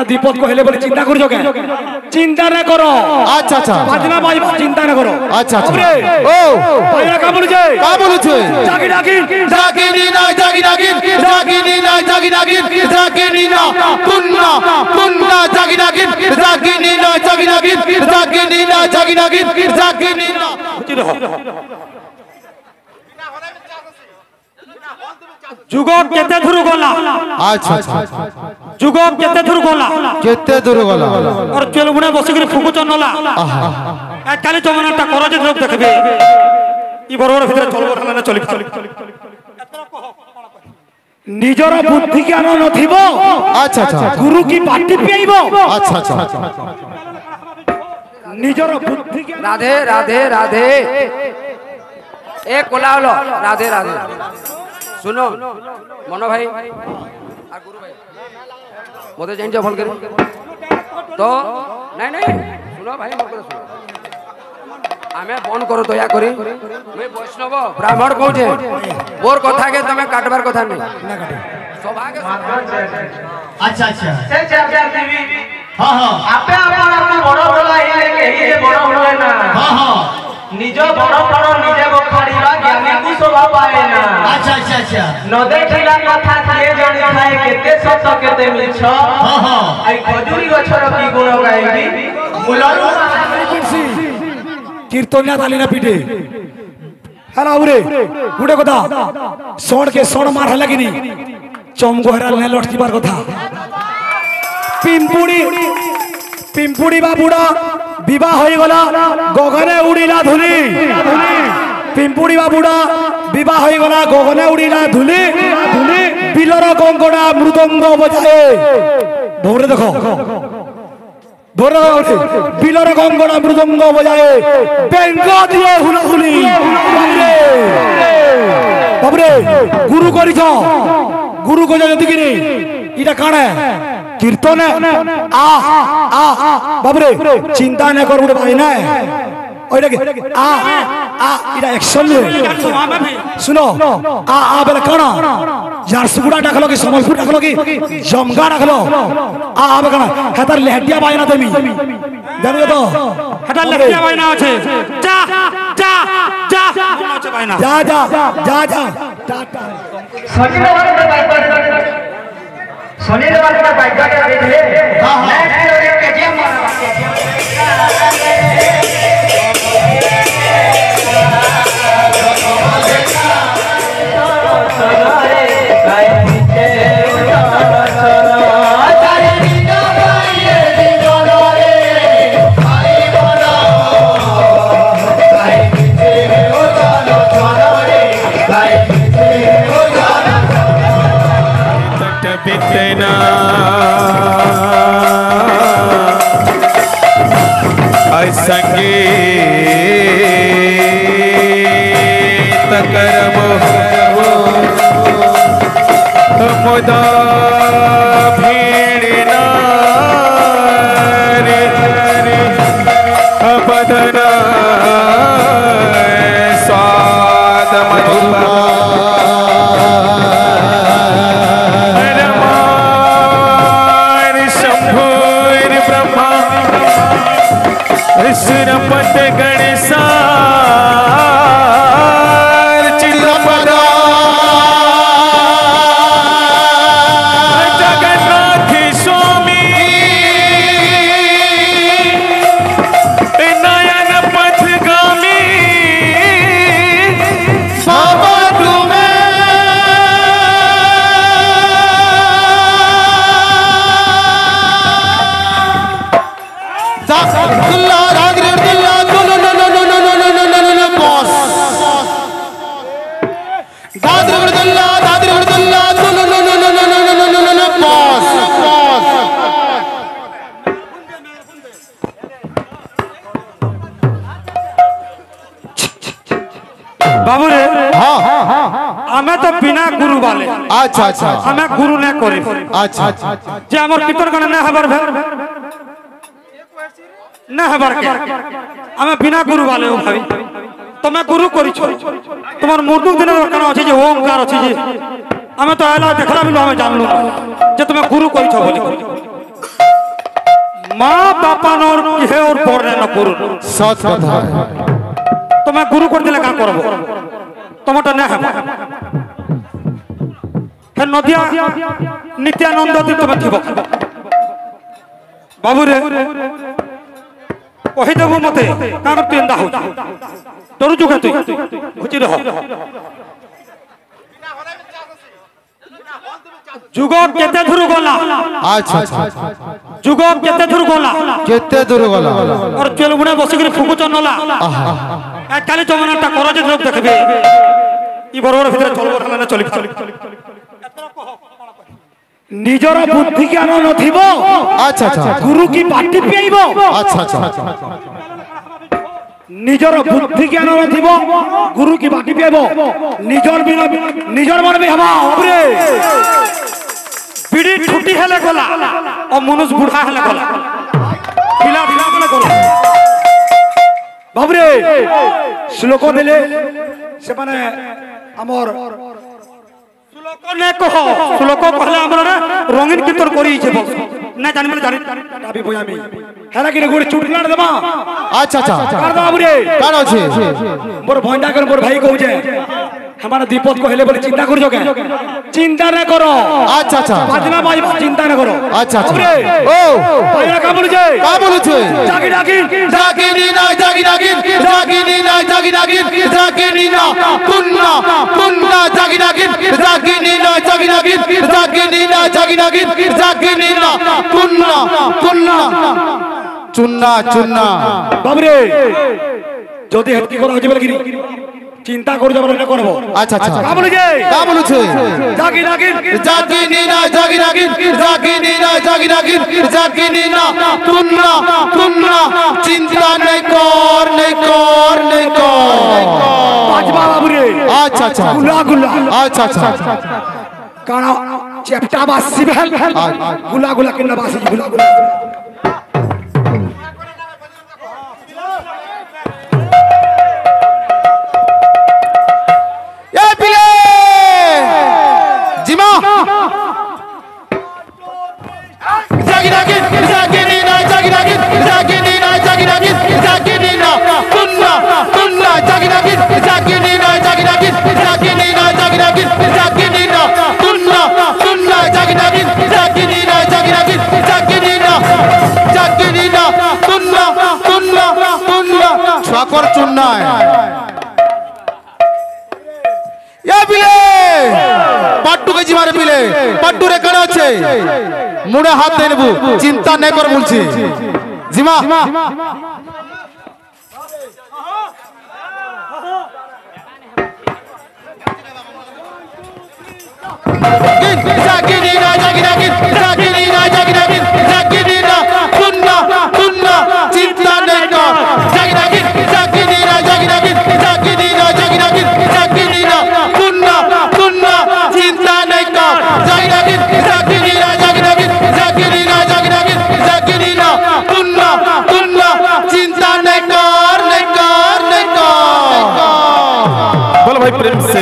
दीपक कहले बोले चिंता करजो के चिंता न करो अच्छा अच्छा बाजना बाजबा चिंता न करो अच्छा अच्छा ओ भाईरा का बोलछे जागी डागी जागी नीना जागी डागी जागी नीना जागी डागी जागी नीना पुन्ना पुन्ना जागी डागी जागी नीना जागी डागी जागी नीना जागी डागी जागी नीना जुगो केते थुरु गला अच्छा अच्छा जुगो केते थुरु गला केते दूर गला और चलबुना बसिकरी फुकुच नला आ काली जमानाटा कर जे लोग देखबे ई बरोबर ভিতরে চলবো না চলি নিজর বুদ্ধি জ্ঞান নথিব अच्छा अच्छा গুরু কি পাটি পেইব अच्छा अच्छा নিজর বুদ্ধি জ্ঞান राधे राधे राधे ए कोलावलो राधे राधे सुनो मनो भाई और गुरु भाई मोते जाइन भल कर तो नहीं नहीं सुनो भाई मोर कर सुनो आमे बंद करो दया करी मैं वैष्णव ब्राह्मण कहूचे मोर कथा के तमे काटबार कथा नहीं सौभाग्य अच्छा अच्छा से चर्चा देवी हां हां आपे आपण बड़ होला हे केही जे बड़ होला ना हां हां निज बड़ बड़ निजे बखाड़ीला ज्ञानी को शोभा पाए ना अच्छा अच्छा अच्छा न देखिला कथा किए जानि खाए केते सत केते मिछ हां हां आई खजूरी गछर की गुण गाइबी मुलारू कीर्तनिया ताली ना पीटे हला उरे गुडे कथा सोण के सोण मार हला कि नहीं चमगोहरा ने लटकी बार कथा पिंपुड़ी पिंपुड़ी बाबूड़ा विवाह होई गला गगने उड़ीला धुली पिंपुड़ी बाबूड़ा विवाह होई गला गगने उड़ीला धुली बिलर गंगड़ा मृदंग बजाए धोरे देखो धोरे बिलर गंगड़ा मृदंग बजाए बेंग दिए हुलहुली बाबरे गुरु करिछ गुरु को जति कि नहीं इटा काण है कीर्तन है आ बाबरे चिंता न कर उड़े भाई ना ओइटा के आ इटा एक्शन ले सुनो आ बेले काना झारसुगुड़ा डाकलो कि समलपुर डाकलो कि जमगा डाकलो आ बे काना हेतार लेहटिया बायना देमी जानो तो हेतार लेहटिया बायना আছে जा जा जा আছে बायना जा जा जा जा टाटा शनिवार के बाइक का देखले हां नेक्स्ट के जे मारा बितना संगीत करमो मुदा भीड़ना बदना स्वाद मधुबा सुरपत गणेशार चिल्लपदा जगन्नाथ स्वामी नयन पथगामी बाबा तुम्हें बाबू रे हाँ हमें तो बिना गुरु वाले अच्छा अच्छा हमें गुरु ने करे अच्छा अच्छा जे हमर कीर्तन गण न हबर भे न हबर के हमें बिना गुरु वाले हो भाई तमे गुरु करी छ तुम्हार मूर्ति दिन कण अछि जे ओंकार अछि जे हमें तो आला देखला बिलो हमें जानलु जे तमे गुरु करी छ बोली মা বাপা নর হে ওর পড়ে না করুন সৎ কথা তুমি গুরু করে দিলে কা করব তোমাটা না হবে হে নদিয়া নিত্যানন্দ তুমি থিব বাবু রে কহি দেবো মতে কার তুই এন্দা হউ তোর যুগে তুই ঘুচি রহ যুগ কেতে দূর গলা আচ্ছা যুগ কেতে দূর গলা কেতে দূর গলা আর চলবুনে বসে করে ফুকুচন নলা কালি জমানাটা করজে লোক দেখবে ই বড় বড় ভিতরে চলব না চলি নিজর বুদ্ধি জ্ঞান নথিব আচ্ছা আচ্ছা গুরু কি পাটি পেইব আচ্ছা আচ্ছা নিজর বুদ্ধি জ্ঞান নথিব গুরু কি পাটি পেইব নিজর মন বি হবা ওরে পিড়ি ছুটি হেলে গলা ও মনুষ বুড়া হেলে গলা পিলা পিলা হেলে গলা বাবরে শ্লোক দেলে সে মানে আমার শ্লোক নে কহ শ্লোক কহলে আমরা রঙিন কীর্তন করিছে বল না জানি মানে জানি দাবি বই আমি হেলা কি গোড়ে চুটি লাড় দেবা আচ্ছা আচ্ছা কার বাবরে কার আছে মোর ভয়টা করে মোর ভাই কইছে हमारा दीपक को हेले बोले चिंता कर जोगे चिंता न करो अच्छा अच्छा बाजना बाज चिंता न करो अच्छा अच्छा ओ भाईरा का बोले जागी जागी जागिनी ना पुन्ना पुन्ना जागिनी ना पुन्ना पुन्ना चुन्ना चुन्ना बाबरे যদি হেতকি করা হইছে বলে কি চিন্তা করে যাব না করব আচ্ছা আচ্ছা কা বলেছে জাগি জাগিনি না পুন্না পুন্না চিন্তা নেই কর পাঁচবা বাবুরে আচ্ছা আচ্ছা গুলা আচ্ছা আচ্ছা কানা চ্যাপটা বাসি বেল গুলা কিনা বাসি গুলা छाकर चुन्ना पाट्टू के जीवारे पिले पाट्टू रे कण আছে মুড়ে হাত দে নেবু চিন্তা নাই কর বলছি জিমা भाई प्रेम से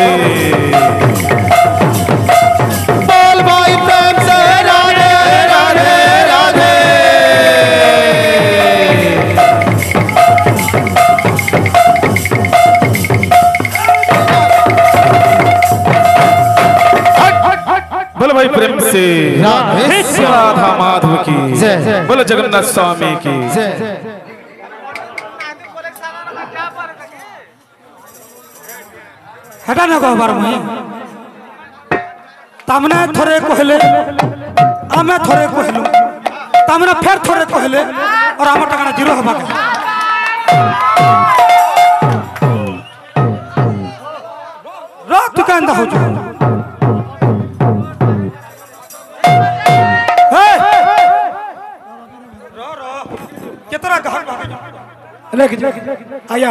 बोल भाई प्रेम से राधे राधे राधे बोल भाई प्रेम से राधा माधव की जय बोलो जगन्नाथ स्वामी की जय हेटा न कहबार मुई तामने थोरे कहले आमे थोरे कहलु तामने फेर थोरे कहले और आम टाका जीरो हबा के रात कांदा हो जो हे केतरा गहन लेख आया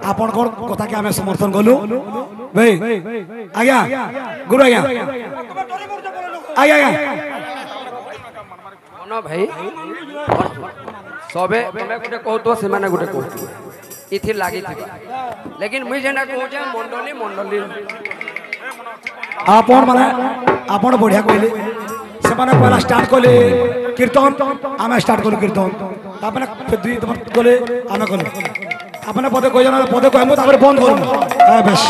आपण कोन कथा के हमें समर्थन गलु भाई आया गुरु आया आया मनो भाई सबे तमे गुटे कहतो से माने गुटे कहतो इथि लागि थी लेकिन मुई जेना कहू जे मंडली आपण माने आपण बढ़िया कहले से माने पहला स्टार्ट कले কীর্তন আমি স্টার্ট করি কীর্তন তারপরে দুই তোমার বলে আমি করি আপনার পদে কয়জন পদে কইব তারপরে বন্ধ করব হ্যাঁ বেশ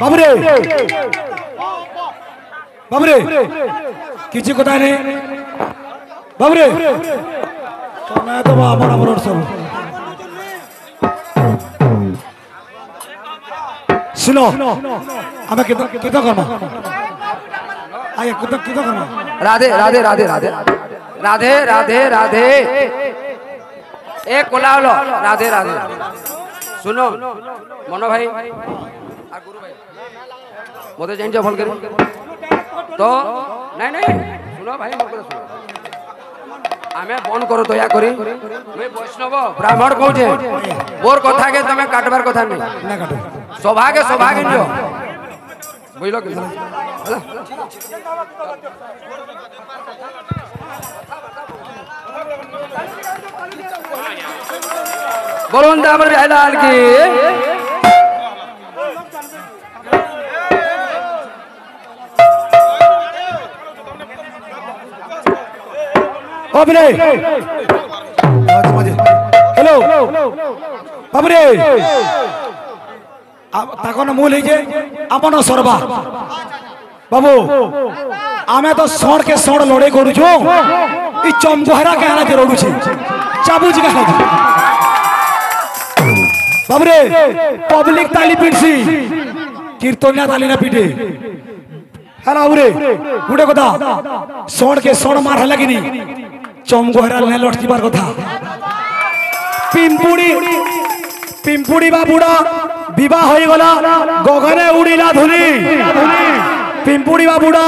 বাবুরে বাবুরে কিছু কথা নেই বাবুরে তুমি তো আমার আমার সব শুনো আমি কীর্তন করবো আগে কীর্তন করবো राधे राधे राधे राधे राधे राधे राधे एक कोलाहल राधे राधे सुनो मनो भाई और गुरु भाई मोदे जाइन भल कर तो नहीं नहीं सुनो भाई मोर सुनो आमे बंद करो दया करी मैं वैष्णव ब्राह्मण कहूचे मोर कथा के तमे काटबार कथा नहीं ना काटो सौभाग्य नियो बुझलो कि बोलो दामर लाल की बाबरे हेलो बाबरे ताकन मूल है अपन सरबा बाबू आमे तो सड़ के सड़ लड़े करू ई चमगहरा के आना लड़ू चाबुज का बाबरे पब्लिक ताली पिटसी कीर्तनिया ताली ना पिटे हेला उरे गुडे कथा सड़ के सड़ मार हला कि चमगहरा ने लटकीबार कथा पिंपुड़ी पिंपुड़ी बाबूड़ा विवाह हो गला गगने उड़ीला धुली पिंपुड़ी बाबूड़ा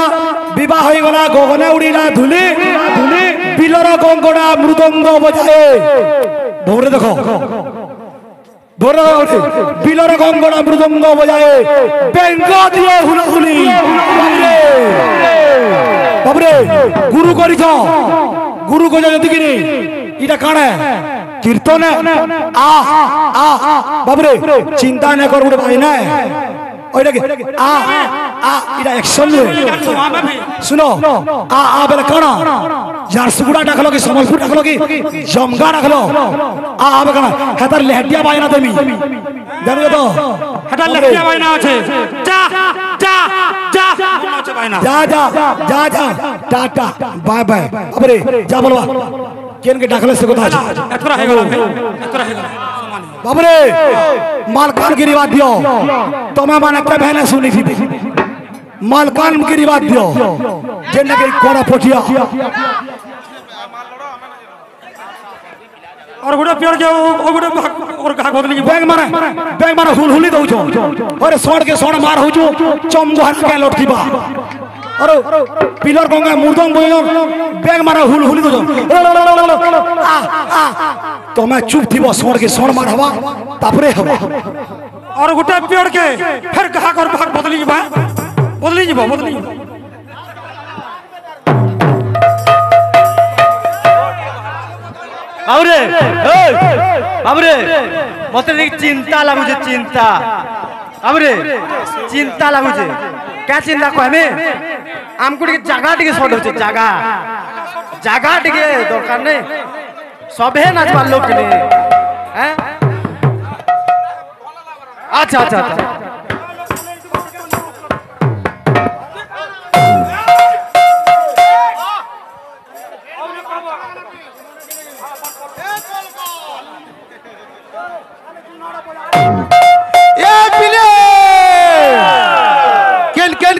विवाह हो गला गगने उड़ीला धुली बिलर गंगड़ा मृदंग बजाए भोरे देखो भोरे बिलर गंगड़ा मृदंग बजाए बेंग दिए हुलहुली बाबरे गुरु करिछ गुरु को जदी कि इटा काणे कीर्तन आ आ बाबरे चिंता न कर उड़े भाई ना ओइटा के आ इटा एक्शन ले सुनो आ बेले काना झारसुगुड़ा डाकलो कि समलपुर डाकलो कि जमगा डाकलो आ बे काना हेतार लेहटिया बायना देमी जानो तो हेतार लेहटिया बायना আছে जा जा जा जा जा जा जा टाटा बाय बाय बाबरे जा बोलवा केन के डाकले से कथा আছে एतरा हे गेला एतरा हे गेला बाबरे मालकान की रिवाज दियो तमे माने के बहने सुनी थी मालकान की रिवाज दियो जेने के कोड़ा पोटिया और गुडे पेड़ के ओ गुडे और का बदली की बैग मारे हुलहुली दउ छो अरे सड़ के सड़ मार हो छो चमगहर के लटकीबा अरे पिलर गंगा मुर्दंग बोइलो बैग मारे हुलहुली दउ छो आ तो मैं चुप थी वो सड़ के सड़ मार हवा तापरे हवा और गुटे पेड़ के फिर कहा कर भाग बदली की बदली बाबरे बाबरे मते चिंता लागुचे चिंता बाबरे चिंता लागुचे क्या चिंता कहमे आमको जगह टिके शॉर्ट होचे जगह टिके दरकार नहीं सबे नाचबार लोग के लिए हैं अच्छा अच्छा अच्छा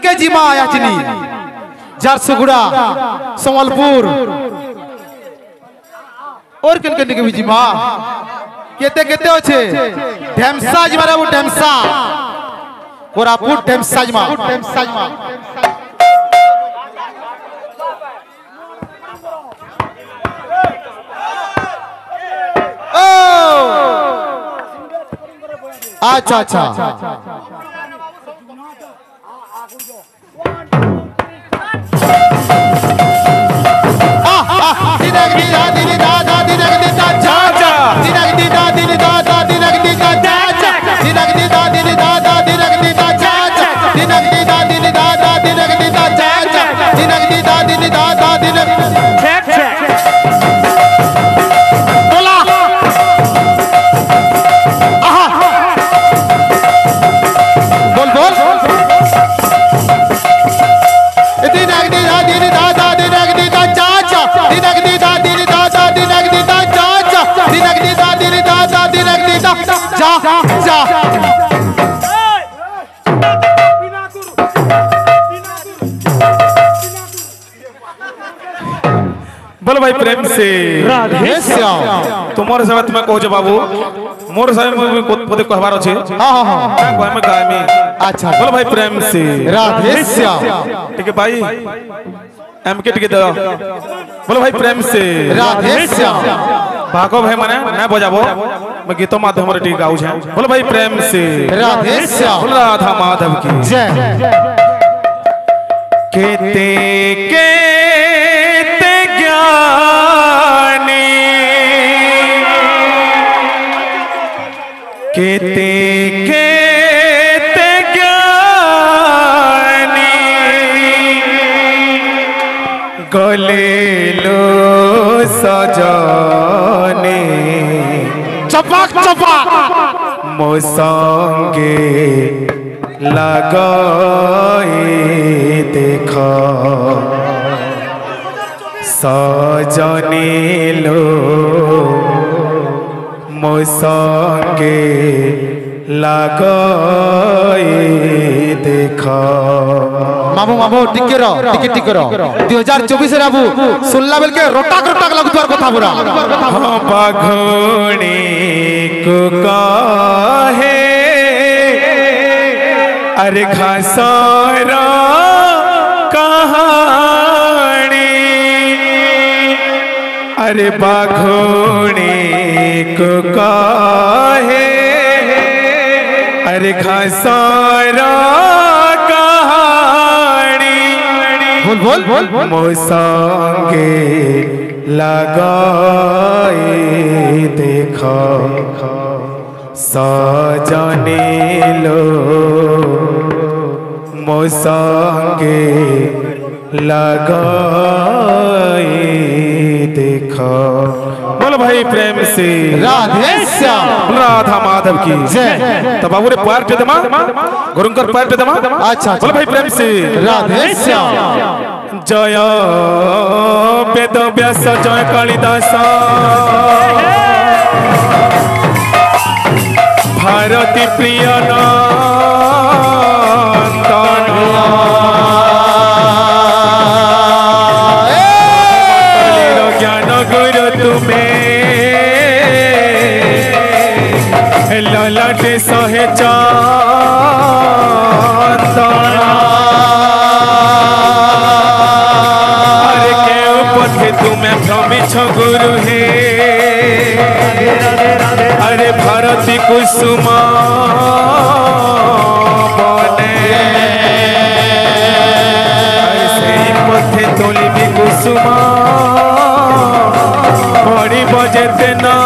के जिमा याचनी झारसुगुड़ा समलपुर और केन के भी जिमा केते केते होछे ढेमसा जिमा रे ढेमसा कोरापुट ढेमसा जिमा ओ अच्छा अच्छा दिनक दी बोलो भाई प्रेम से राधे श्याम तुम्हारे समय तुम्हें कहो बाबू मोर समय में पदे कहबार अछि हाँ हाँ हाँ मैं कोई में गाय में अच्छा बोलो भाई प्रेम से राधे श्याम ठीक है भाई एमके टिके दो बोलो भाई प्रेम से राधे श्याम भागो भाई माने मैं बजाबो मैं गीतों माध्यम रे टिके गाऊ छै बोलो भाई प्रेम से राधे श्याम बोलो राधा माधव की जय केते केते ज्ञानी केते केते ज्ञानी गले लो सजने चपाक चपाक मो संगे लगाए देख सजने लो मो संगे लगाए देख मामू मामू टिके रो टिके रो 2024 रे बाबू सुनला बेल के रोटाक रोटाक लगुतवार कथा पूरा हाँ बाघोणी को काहे अरे घासारा कहानी अरे बाघोणी को काहे अरे घासारा कहानी बोल बोल बोल मोसांगे लगाए देखा सजने लो मोसांगे लगाए देखा बोलो भाई प्रेम से राधे श्याम राधा माधव की जय तो बाबू रे पैर पे दमा गुरुंकर पैर पे दमा अच्छा बोलो भाई प्रेम से राधे श्याम जय वेद व्यास जय कालिदास भारती प्रिय ज्ञान गुरु तुम्हें ललाटे सहे अरे के पथे तुम्हें भ्रमिछ गुरु हे अरे भारती कुसुमा बने ऐसे पथे तोली भी कुसुमा बड़ी बजते ना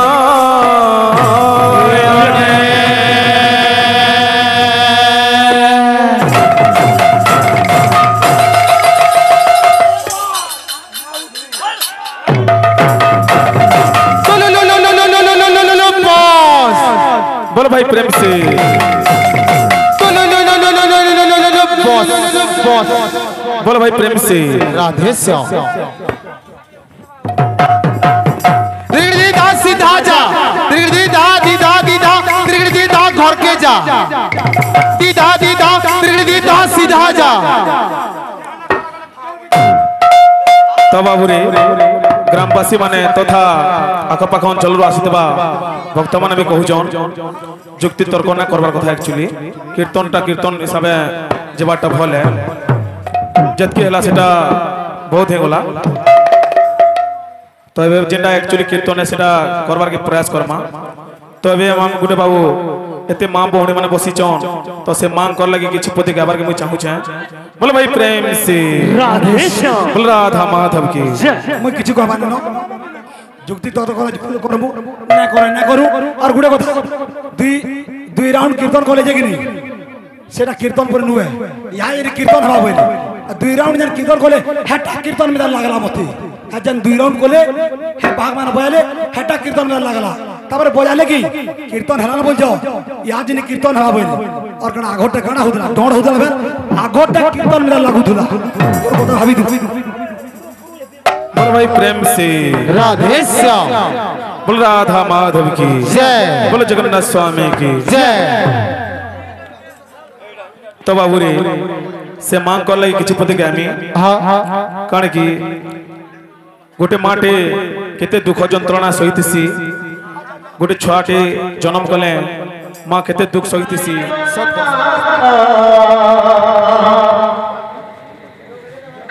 बोलो भाई प्रेम से बोलो भाई प्रेम से राधे श्याम सीधा जा दीदा दीदा दीदा दीदा घर के जा दीदा दीदा दीदा सीधा जा तो बाबू रे ग्रामवासी माने तथा आखपाख अंचल आसुवा भक्त मैंने भी कहून जुक्ति तर्क ना करवार कथा एक्चुअली कीर्तनटा कीर्तन हिसाब से जबाटा भल है जतकी है सेटा बहुत ही गला तो ये जेनटा एक्चुअली कीर्तन है सेटा करवार के प्रयास करमा तो ये हम गुटे बाबू एते मां बहुणी माने बसीचन तो से मांग कर लगे किछि पति गाबार के मुई चाहू छे बोलो भाई प्रेम से राधे श्याम बोलो राधा माधव की मुई किछु कहबा न जुक्ति तर्क करबो ना करू और गुटे কথা दुई राउंड कीर्तन कले जे कि नहीं सेटा कीर्तन पर नुए या ये कीर्तन हवा बोली दुई राउंड जन कीर्तन कले हेटा कीर्तन में लागला मते जन दुई राउंड कले हे भाग मान बयाले हेटा कीर्तन में लागला तापर बजाले कि कीर्तन हरान बोल जाओ या जन कीर्तन हवा बोली और कना आगोटे कना होदला डोड़ होदला फिर आगोटे कीर्तन में लागुथुला और কথা ভাবি दु बोलो भाई प्रेम से राधे श्याम बोलो राधा माधव की जय बोलो जगन्नाथ स्वामी की जय तो बाबू रे से मांग कर लगी किछि पति गामी हाँ हाँ कण की गोटे माटे केते दुख जंत्रणा सहितिसी गोटे छुआटे जन्म कले माँ केते दुख सहितिसी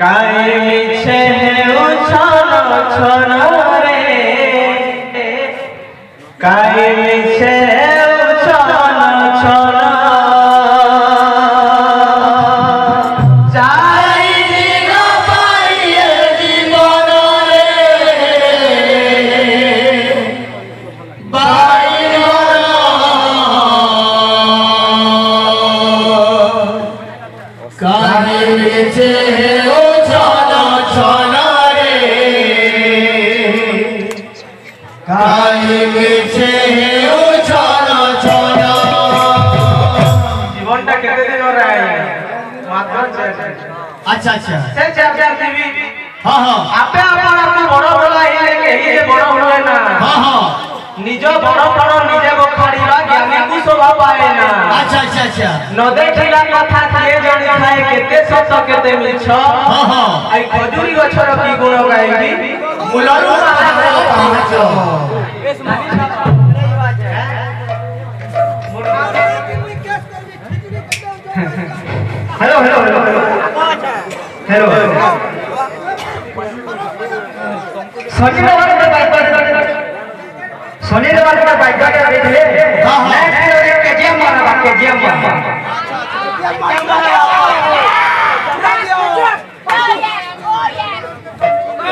काहे मिछे उछल छन रे काहे मिछे उछल छन अच्छा अच्छा से चर्चा टीवी हां हां आपे आपण आपण बड़ बड़ हे केही बड़ बड़ ना हां हां निज बड़ बड़ निजे बखाड़ीबा ज्ञानी को शोभा पाए ना अच्छा अच्छा अच्छा न देखिला कथा किए जणी खाए केते सत केते मिछ हां हां आई खजूरी गछर की गुण गाइबी मुलरू हेलो हेलो हेलो हेलो शनिवार के बाइक का देखले नेक्स्ट केजीएम मारा केजीएम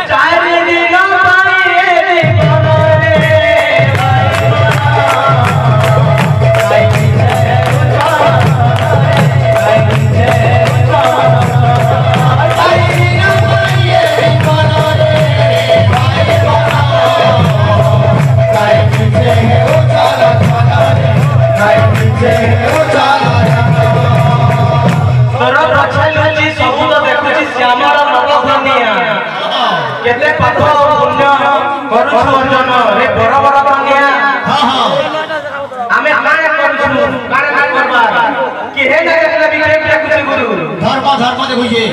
चाय दिन केते पाप पुण्य करू अर्जन रे बड़ बड़ भांगिया हां हां आमे काहे करू काहे करबा कि हे ना देखले बिगड़े कुछ गुरु धर्म देखो ये